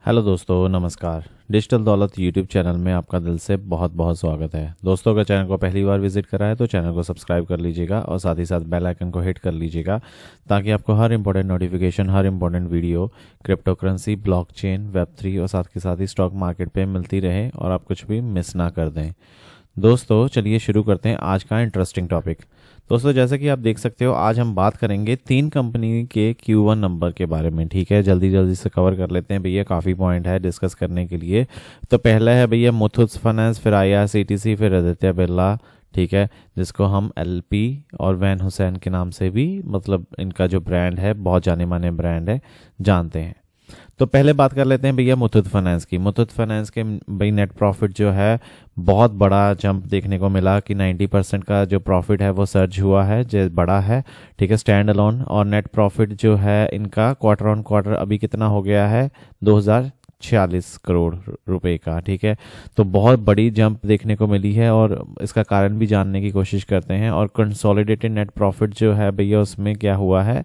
Hello दोस्तों, नमस्कार। Digital दौलत यूट्यूब चैनल में आपका दिल से बहुत बहुत स्वागत है। दोस्तों, अगर चैनल को पहली बार विजिट करा है तो चैनल को सब्सक्राइब कर लीजिएगा और साथ ही साथ बेल आइकन को हिट कर लीजिएगा ताकि आपको हर इंपॉर्टेंट नोटिफिकेशन, हर important video crypto currency, blockchain, वेब3 और साथ के साथ ही स्टॉक मार्केट पे मिलती रहे और आप कुछ भी मिस ना कर दें। दोस्तों, चलिए शुरू करते हैं आज का इंटरेस्टिंग टॉपिक। दोस्तों, जैसे कि आप देख सकते हो, आज हम बात करेंगे 3 कंपनी के Q1 नंबर के बारे में। ठीक है, जल्दी जल्दी से कवर कर लेते हैं भैया, काफ़ी पॉइंट है डिस्कस करने के लिए। तो पहला है भैया मुथूट फाइनेंस, फिर IRCTC, फिर आदित्य बिरला। ठीक है, जिसको हम LP और वैन हुसैन के नाम से भी, मतलब इनका जो ब्रांड है, बहुत जाने माने ब्रांड है, जानते हैं। तो पहले बात कर लेते हैं भैया मुथूट फाइनेंस की। मुथूट फाइनेंस के भाई नेट प्रॉफिट जो है, बहुत बड़ा जंप देखने को मिला कि 90% का जो प्रॉफिट है वो सर्ज हुआ है, जो बड़ा है। ठीक है, स्टैंड अलोन। और नेट प्रॉफिट जो है इनका क्वार्टर ऑन क्वार्टर अभी कितना हो गया है, 2046 करोड़ रुपए का। ठीक है, तो बहुत बड़ी जंप देखने को मिली है और इसका कारण भी जानने की कोशिश करते हैं। और कंसोलिडेटेड नेट प्रॉफिट जो है भैया, उसमें क्या हुआ है,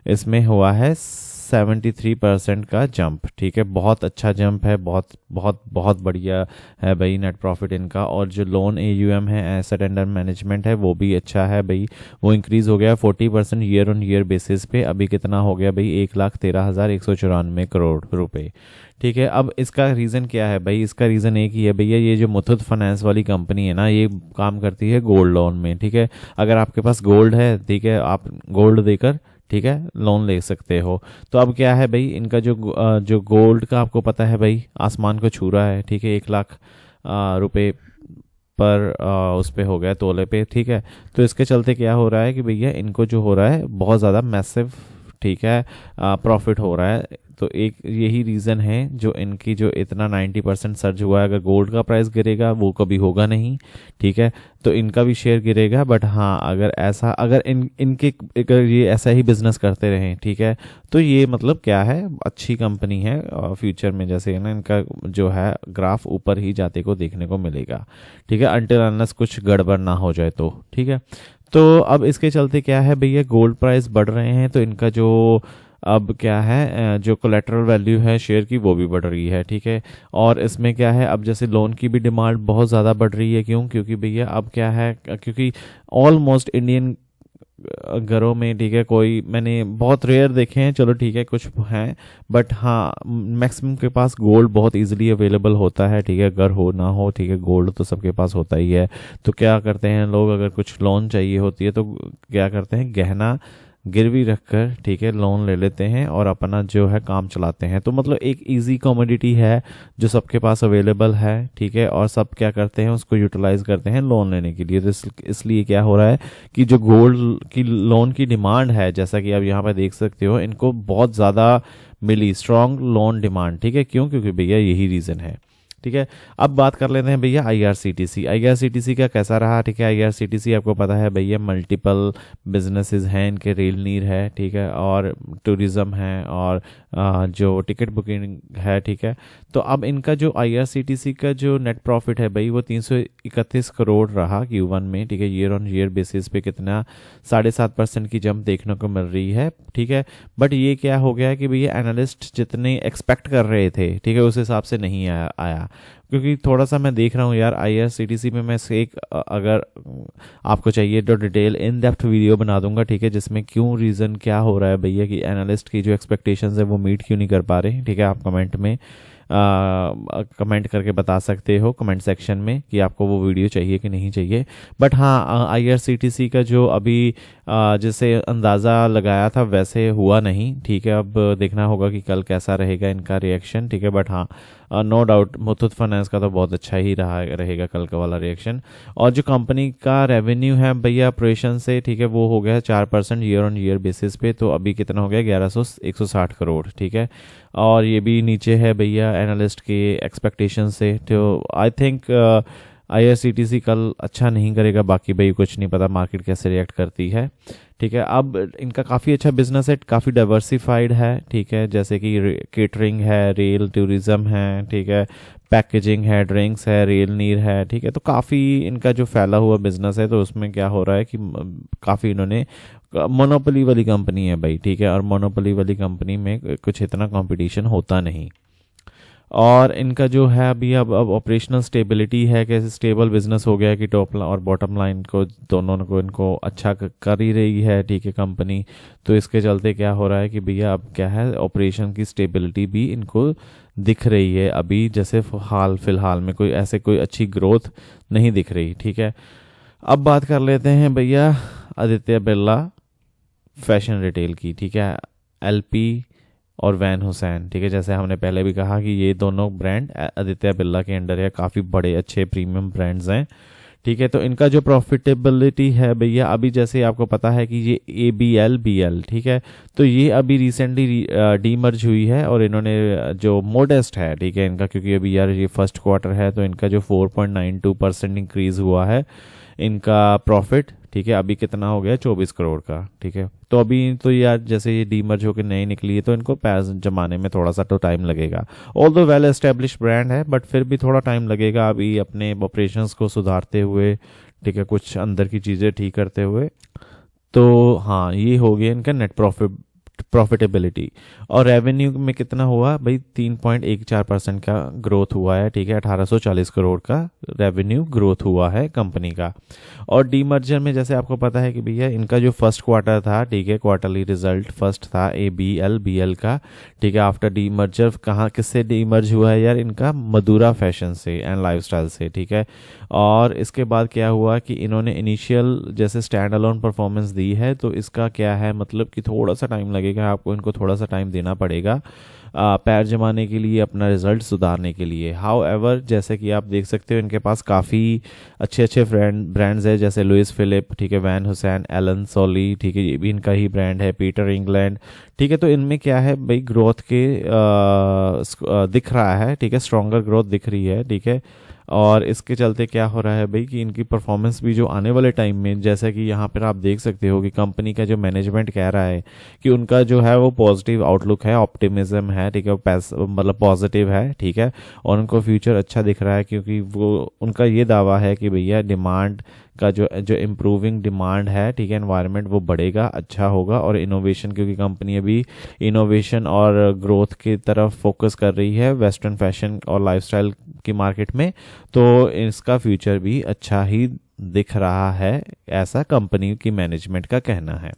इसमें हुआ है 73% का जंप। ठीक है, बहुत अच्छा जंप है, बहुत बहुत बहुत बढ़िया है भाई नेट प्रॉफिट इनका। और जो लोन AUM है, एसेट अंडर मैनेजमेंट है, वो भी अच्छा है भाई, वो इंक्रीज हो गया 40% ईयर ऑन ईयर बेसिस पे। अभी कितना हो गया भाई, 1,13,194 करोड़ रुपए। ठीक है, अब इसका रीज़न क्या है भाई, इसका रीज़न एक ही है भैया, ये जो मुथूट फाइनेंस वाली कंपनी है ना, ये काम करती है गोल्ड लोन में। ठीक है, अगर आपके पास गोल्ड है, ठीक है, आप गोल्ड देकर, ठीक है, लोन ले सकते हो। तो अब क्या है भाई, इनका जो गोल्ड का आपको पता है भाई, आसमान को छू रहा है। ठीक है, 1 लाख रुपए पर उस पे हो गया, तोले पे। ठीक है, तो इसके चलते क्या हो रहा है कि भैया इनको जो हो रहा है बहुत ज़्यादा मैसिव, ठीक है, प्रॉफिट हो रहा है। तो एक यही रीज़न है जो इनकी जो इतना 90% सर्ज हुआ है। अगर गोल्ड का प्राइस गिरेगा, वो कभी होगा नहीं। ठीक है, तो इनका भी शेयर गिरेगा। बट हाँ, अगर इनके अगर ये ऐसा ही बिजनेस करते रहें, ठीक है, तो ये मतलब क्या है, अच्छी कंपनी है। फ्यूचर में जैसे है ना, इनका जो है ग्राफ ऊपर ही जाते को देखने को मिलेगा। ठीक है, अनटिल अनलेस कुछ गड़बड़ ना हो जाए तो। ठीक है, तो अब इसके चलते क्या है भैया, गोल्ड प्राइस बढ़ रहे हैं तो इनका जो अब क्या है, जो कोलेटरल वैल्यू है शेयर की, वो भी बढ़ रही है। ठीक है, और इसमें क्या है, अब जैसे लोन की भी डिमांड बहुत ज़्यादा बढ़ रही है। क्यों? क्योंकि भैया अब क्या है, क्योंकि ऑलमोस्ट इंडियन घरों में, ठीक है, कोई मैंने बहुत रेयर देखे हैं, चलो ठीक है, कुछ हैं, बट हाँ मैक्सिमम के पास गोल्ड बहुत इजीली अवेलेबल होता है। ठीक है, घर हो ना हो, ठीक है, गोल्ड तो सबके पास होता ही है। तो क्या करते हैं लोग, अगर कुछ लोन चाहिए होती है तो क्या करते हैं, गहना गिरवी रखकर, ठीक है, लोन ले लेते हैं और अपना जो है काम चलाते हैं। तो मतलब एक इजी कमोडिटी है जो सबके पास अवेलेबल है। ठीक है, और सब क्या करते हैं, उसको यूटिलाइज करते हैं लोन लेने के लिए। तो इसलिए क्या हो रहा है कि जो गोल्ड की लोन की डिमांड है, जैसा कि आप यहाँ पर देख सकते हो, इनको बहुत ज़्यादा मिली, स्ट्रॉन्ग लोन डिमांड। ठीक है, क्यों? क्योंकि भैया यही रीज़न है। ठीक है, अब बात कर लेते हैं भैया IRCTC का कैसा रहा। ठीक है, IRCTC आपको पता है भैया, मल्टीपल बिजनेसेस हैं इनके, रेल नीर है, ठीक है, और टूरिज्म है, और जो टिकट बुकिंग है। ठीक है, तो अब इनका जो IRCTC का जो नेट प्रॉफिट है भाई, वो 331 करोड़ रहा Q1 में। ठीक है, ईयर ऑन ईयर बेसिस पे कितना, 7.5% की जंप देखने को मिल रही है। ठीक है, बट ये क्या हो गया कि भैया एनालिस्ट जितने एक्सपेक्ट कर रहे थे, ठीक है, उस हिसाब से नहीं आया। क्योंकि थोड़ा सा मैं देख रहा हूँ यार, IRCTC में मैं से एक अगर आपको चाहिए तो डिटेल इन डेप्थ वीडियो बना दूंगा। ठीक है, जिसमें क्यों, रीज़न क्या हो रहा है भैया कि एनालिस्ट की जो एक्सपेक्टेशंस है वो मीट क्यों नहीं कर पा रहे हैं। ठीक है, आप कमेंट में कमेंट करके बता सकते हो कमेंट सेक्शन में कि आपको वो वीडियो चाहिए कि नहीं चाहिए। बट हाँ, IRCTC का जो अभी जैसे अंदाज़ा लगाया था वैसे हुआ नहीं। ठीक है, अब देखना होगा कि कल कैसा रहेगा इनका रिएक्शन। ठीक है, बट हाँ, नो डाउट मुथूट फाइनेंस का तो बहुत अच्छा ही रहेगा कल का वाला रिएक्शन। और जो कंपनी का रेवेन्यू है भैया ऑपरेशन से, ठीक है, वो हो गया 4% ईयर ऑन ईयर बेसिस पे। तो अभी कितना हो गया, 160 करोड़। ठीक है, और ये भी नीचे है भैया एनालिस्ट के एक्सपेक्टेशन से। तो आई थिंक IRCTC कल अच्छा नहीं करेगा। बाकी भाई कुछ नहीं पता मार्केट कैसे रिएक्ट करती है। ठीक है, अब इनका काफ़ी अच्छा बिजनेस है, काफ़ी डाइवर्सिफाइड है। ठीक है, जैसे कि केटरिंग है, रेल टूरिज्म है, ठीक है, पैकेजिंग है, ड्रिंक्स है, रेल नीर है। ठीक है, तो काफ़ी इनका जो फैला हुआ बिजनेस है, तो उसमें क्या हो रहा है कि काफ़ी इन्होंने, मोनोपोली वाली कंपनी है भाई। ठीक है, और मोनोपोली वाली कंपनी में कुछ इतना कंपटीशन होता नहीं। और इनका जो है अभी अब ऑपरेशनल स्टेबिलिटी है, कैसे स्टेबल बिजनेस हो गया है कि टॉप और बॉटम लाइन को दोनों को इनको अच्छा कर ही रही है, ठीक है कंपनी। तो इसके चलते क्या हो रहा है कि भैया अब क्या है, ऑपरेशन की स्टेबिलिटी भी इनको दिख रही है अभी, जैसे हाल फिलहाल में कोई अच्छी ग्रोथ नहीं दिख रही, ठीक है। अब बात कर लेते हैं भैया आदित्य बिरला फैशन रिटेल की, ठीक है। एलपी और वैन हुसैन, ठीक है। जैसे हमने पहले भी कहा कि ये दोनों ब्रांड आदित्य बिरला के अंडर है, काफ़ी बड़े अच्छे प्रीमियम ब्रांड्स हैं, ठीक है। तो इनका जो प्रॉफिटेबिलिटी है भैया अभी, जैसे आपको पता है कि ये ABL, ठीक है, तो ये अभी रिसेंटली डीमर्ज हुई है और इन्होंने जो मोडेस्ट है, ठीक है इनका, क्योंकि अभी यार ये फर्स्ट क्वार्टर है, तो इनका जो 4.92% इंक्रीज हुआ है इनका प्रॉफिट, ठीक है। अभी कितना हो गया, 24 करोड़ का, ठीक है। तो अभी तो यार जैसे ये डीमर्ज होकर नई निकली है तो इनको पैसे जमाने में थोड़ा सा तो टाइम लगेगा। ऑल्दो वेल एस्टेब्लिश ब्रांड है, बट फिर भी थोड़ा टाइम लगेगा अभी अपने ऑपरेशंस को सुधारते हुए, ठीक है, कुछ अंदर की चीज़ें ठीक करते हुए। तो हाँ, ये हो गया इनका नेट प्रॉफिटेबिलिटी। और रेवेन्यू में कितना हुआ भाई, 3.14% का ग्रोथ हुआ है, ठीक है। 1840 करोड़ का रेवेन्यू ग्रोथ हुआ है कंपनी का। और डीमर्जर में जैसे आपको पता है कि भैया इनका जो फर्स्ट क्वार्टर था, ठीक है, क्वार्टरली रिजल्ट फर्स्ट था ABL का, ठीक है। आफ्टर डीमर्जर कहाँ किससे डीमर्ज हुआ है यार, इनका मधुरा फैशन से एंड लाइफस्टाइल से, ठीक है। और इसके बाद क्या हुआ कि इन्होंने इनिशियल जैसे स्टैंड अलोन परफॉर्मेंस दी है, तो इसका क्या है मतलब कि थोड़ा सा टाइम लगेगा आपको, इनको थोड़ा सा टाइम देना पड़ेगा पैर जमाने के लिए, अपना रिजल्ट सुधारने के लिए। हाउ एवर जैसे कि आप देख सकते हो इनके पास काफ़ी अच्छे अच्छे ब्रांड्स हैं, जैसे लुइस फिलिप, ठीक है, वैन हुसैन, एलन सोली, ठीक है, ये भी इनका ही ब्रांड है, पीटर इंग्लैंड, ठीक है। तो इनमें क्या है भाई, ग्रोथ के दिख रहा है, ठीक है, स्ट्रॉन्गर ग्रोथ दिख रही है, ठीक है। और इसके चलते क्या हो रहा है भाई कि इनकी परफॉर्मेंस भी जो आने वाले टाइम में, जैसा कि यहाँ पर आप देख सकते हो कि कंपनी का जो मैनेजमेंट कह रहा है कि उनका जो है वो पॉजिटिव आउटलुक है, ऑप्टिमिज्म है, ठीक है, मतलब पॉजिटिव है, ठीक है। और उनको फ्यूचर अच्छा दिख रहा है, क्योंकि वो उनका ये दावा है कि भैया डिमांड का जो जो इम्प्रूविंग डिमांड है, ठीक है, एनवायरनमेंट वो बढ़ेगा, अच्छा होगा। और इनोवेशन, क्योंकि कंपनी अभी इनोवेशन और ग्रोथ की तरफ फोकस कर रही है वेस्टर्न फैशन और लाइफस्टाइल की मार्केट में, तो इसका फ्यूचर भी अच्छा ही दिख रहा है, ऐसा कंपनी की मैनेजमेंट का कहना है।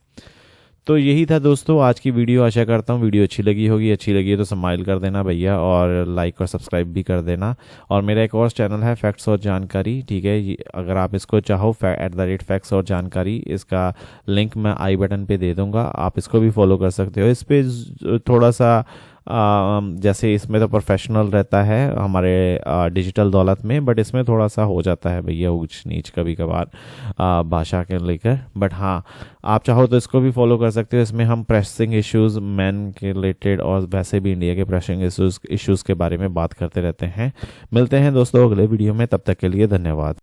तो यही था दोस्तों आज की वीडियो। आशा करता हूँ वीडियो अच्छी लगी होगी, अच्छी लगी है तो स्माइल कर देना भैया, और लाइक और सब्सक्राइब भी कर देना। और मेरा एक और चैनल है फैक्ट्स और जानकारी, ठीक है, अगर आप इसको चाहो @फैक्ट्स और जानकारी, इसका लिंक मैं आई बटन पे दे दूंगा, आप इसको भी फॉलो कर सकते हो। इस पर थोड़ा सा जैसे इसमें तो प्रोफेशनल रहता है हमारे डिजिटल दौलत में, बट इसमें थोड़ा सा हो जाता है भैया ऊंच नीच कभी कभार भाषा के लेकर। बट हाँ, आप चाहो तो इसको भी फॉलो कर सकते हो। इसमें हम प्रेसिंग इश्यूज मैन के रिलेटेड और वैसे भी इंडिया के प्रेसिंग इश्यूज के बारे में बात करते रहते हैं। मिलते हैं दोस्तों अगले वीडियो में, तब तक के लिए धन्यवाद।